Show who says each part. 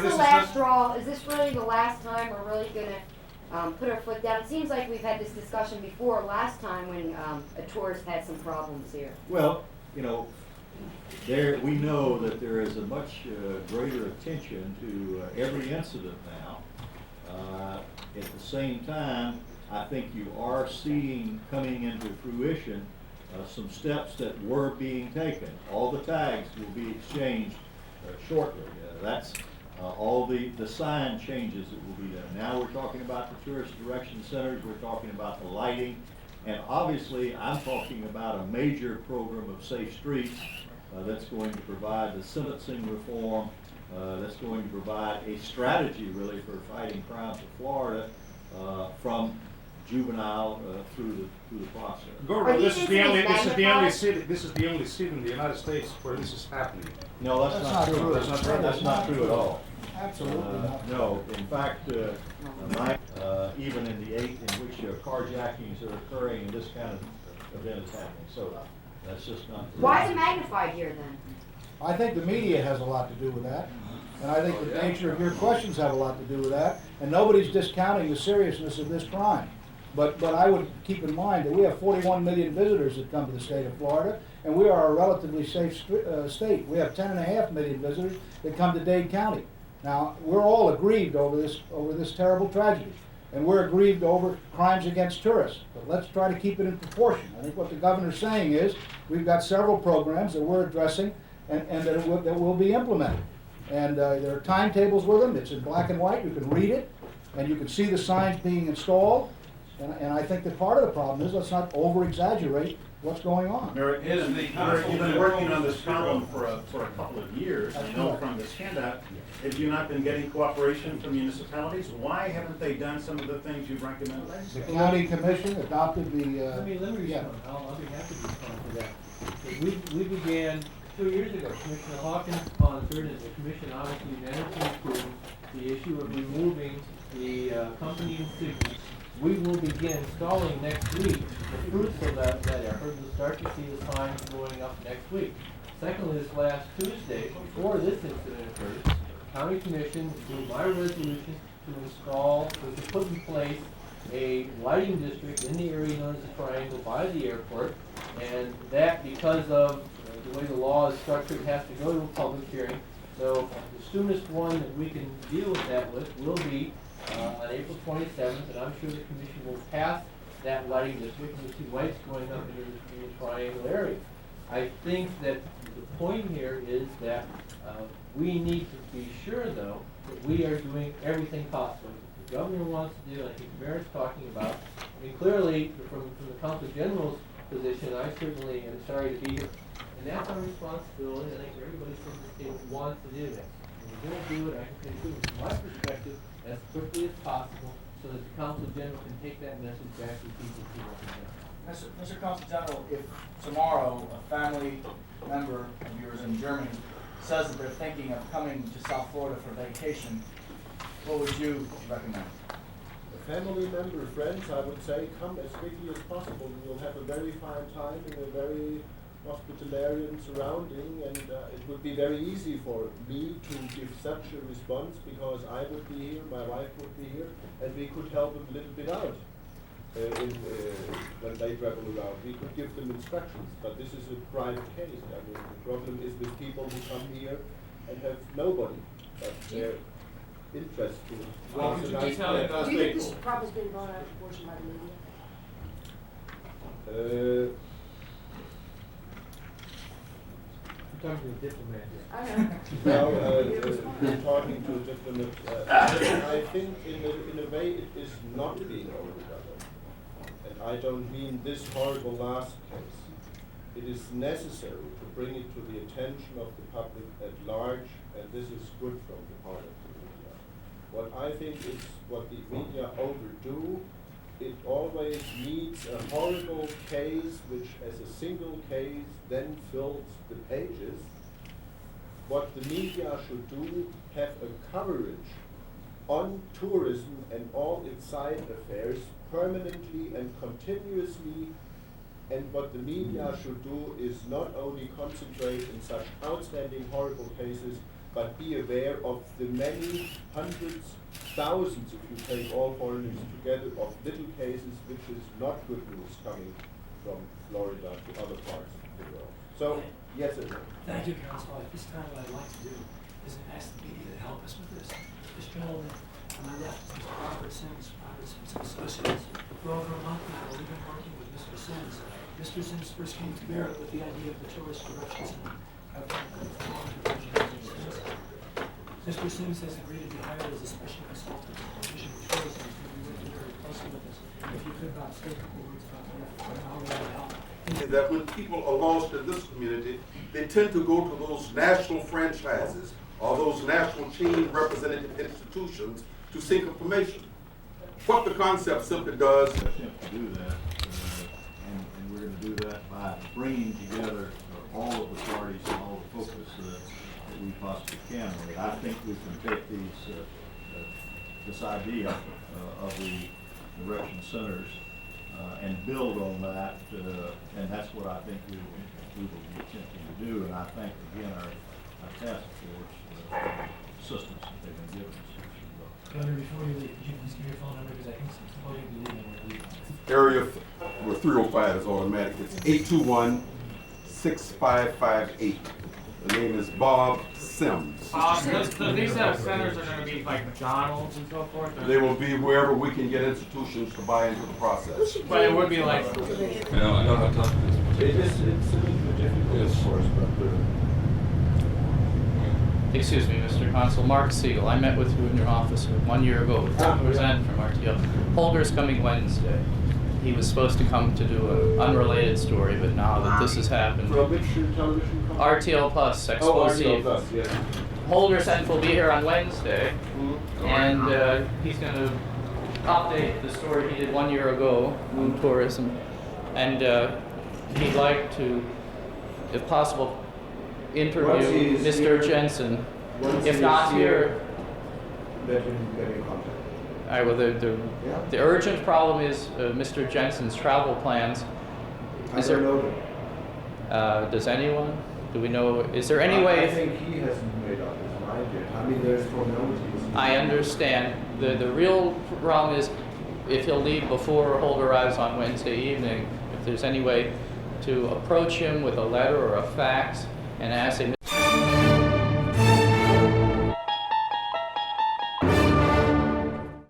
Speaker 1: the last straw? Is this really the last time we're really gonna put our foot down? It seems like we've had this discussion before last time when a tourist had some problems here.
Speaker 2: Well, you know, we know that there is a much greater attention to every incident now. At the same time, I think you are seeing coming into fruition some steps that were being taken. All the tags will be exchanged shortly. That's all the sign changes that will be done. Now we're talking about the tourist direction centers, we're talking about the lighting, and obviously I'm talking about a major program of safe streets that's going to provide the sentencing reform, that's going to provide a strategy really for fighting crimes in Florida from juvenile through the process.
Speaker 3: Governor, this is the only city in the United States where this is happening.
Speaker 2: No, that's not true.
Speaker 3: That's not true.
Speaker 2: That's not true at all.
Speaker 4: Absolutely not.
Speaker 2: No, in fact, even in the 8 in which carjackings are occurring and this kind of event is happening. So that's just not true.
Speaker 1: Why is it magnified here then?
Speaker 4: I think the media has a lot to do with that. And I think the nature of your questions have a lot to do with that. And nobody's discounting the seriousness of this crime. But I would keep in mind that we have 41 million visitors that come to the state of Florida, and we are a relatively safe state. We have 10.5 million visitors that come to Dade County. Now, we're all aggrieved over this terrible tragedy, and we're aggrieved over crimes against tourists. But let's try to keep it in proportion. I think what the governor's saying is we've got several programs that we're addressing and that will be implemented. And there are timetables with them. It's in black and white. You can read it, and you can see the signs being installed. And I think that part of the problem is let's not over-exaggerate what's going on.
Speaker 5: You've been working on this problem for a couple of years. I know from this handout, have you not been getting cooperation from municipalities? Why haven't they done some of the things you've recommended?
Speaker 4: The county commission adopted the.
Speaker 6: Let me respond. I'll be happy to respond to that. We began 2 years ago. Commissioner Hawkins sponsored, and the commission obviously unanimously approved the issue of removing the company insignia. We will begin installing next week. The fruits of that effort, we'll start to see the signs going up next week. Secondly, this last Tuesday, before this incident occurred, the county commission approved my resolution to put in place a lighting district in the area known as the Triangle by the airport, and that, because of the way the law is structured, has to go to a public hearing. So the soonest one that we can deal with that with will be on April 27th, and I'm sure the commission will pass that lighting district, and you'll see lights going up in the triangle area. I think that the point here is that we need to be sure, though, that we are doing everything possible. What the governor wants to do, and I think the mayor's talking about, I mean, clearly, from the Consul General's position, I certainly am sorry to be here. And that's our responsibility. I think everybody from the state wants to do that. And we're going to do it, I can say, from my perspective, as quickly as possible, so that the Consul General can take that message back to the people who represent.
Speaker 7: Mr. Consul General, if tomorrow a family member of yours in Germany says that they're thinking of coming to South Florida for vacation, what would you recommend?
Speaker 8: A family member, friends, I would say, come as quickly as possible. You'll have a very fine time in a very hospitalarian surrounding, and it would be very easy for me to give such a response because I would be here, my wife would be here, and we could help them a little bit out when they travel around. We could give them instructions, but this is a private case. I mean, the problem is with people who come here and have nobody but their interest to.
Speaker 5: Well, could you just tell me
Speaker 1: Do you think this problem's been brought out of proportion by the media?
Speaker 6: Talking to a diplomat here.
Speaker 1: I know.
Speaker 8: Well, talking to a diplomat, I think in a way it is not being overdone. And I don't mean this horrible last case. It is necessary to bring it to the attention of the public at large, and this is good from the part of the media. What I think is what the media overdo, it always needs a horrible case which as a single case then fills the pages. What the media should do, have a coverage on tourism and all its side affairs permanently and continuously. And what the media should do is not only concentrate in such outstanding horrible cases, but be aware of the many hundreds, thousands, if you take all foreigners together, of little cases which is not good news coming from Florida to other parts of the world. So, yes and no.
Speaker 9: Thank you, Council. At this time, what I'd like to do is ask the media to help us with this. This gentleman on my left is Mr. Robert Sims Associates. For over a month now, we've been working with Mr. Sims. Mr. Sims first came to Barrett with the idea of the Tourist Direction Center. Mr. Sims has agreed to be hired as a special consultant for vision and tourism. He's going to be working very closely with us. If you could say a couple words about how we will help.
Speaker 10: That when people are lost in this community, they tend to go to those national franchises or those national chain representative institutions to seek information. What the concept simply does.
Speaker 2: Attempt to do that, and we're going to do that by bringing together all of the parties and all the focus that we possibly can on it. I think we can take this idea of the direction centers and build on that, and that's what I think we will be attempting to do. And I thank again our task force assistance that they've been giving us.
Speaker 9: Governor, before you leave, could you please give your phone number, because I think some people will be leaving when we leave.
Speaker 10: Area where 305 is automatic. It's 821-6558. The name is Bob Sims.
Speaker 11: So these centers are going to be like McDonald's and so forth?
Speaker 10: They will be wherever we can get institutions to buy into the process.
Speaker 11: But it would be like...
Speaker 8: I know how tough it is. It's a little bit difficult, of course, but...
Speaker 11: Excuse me, Mr. Consul, Marc Siegal. I met with you in your office 1 year ago to represent from RTL. Holger's coming Wednesday. He was supposed to come to do an unrelated story, but now that this has happened...
Speaker 8: From which television company?
Speaker 11: RTL Plus, Explosive.
Speaker 8: RTL Plus, yes.
Speaker 11: Holger said will be here on Wednesday, and he's going to update the story he did 1 year ago on tourism. And he'd like to, if possible, interview Mr. Jensen. If not here,
Speaker 8: Let him get in contact.
Speaker 11: all right, well, the urgent problem is Mr. Jensen's travel plans.
Speaker 8: I don't know them.
Speaker 11: Does anyone? Do we know? Is there any way?
Speaker 8: I think he hasn't made up his mind yet. I mean, there's formalities.
Speaker 11: I understand. The real problem is if he'll leave before Holger arrives on Wednesday evening, if there's any way to approach him with a letter or a fax and ask him.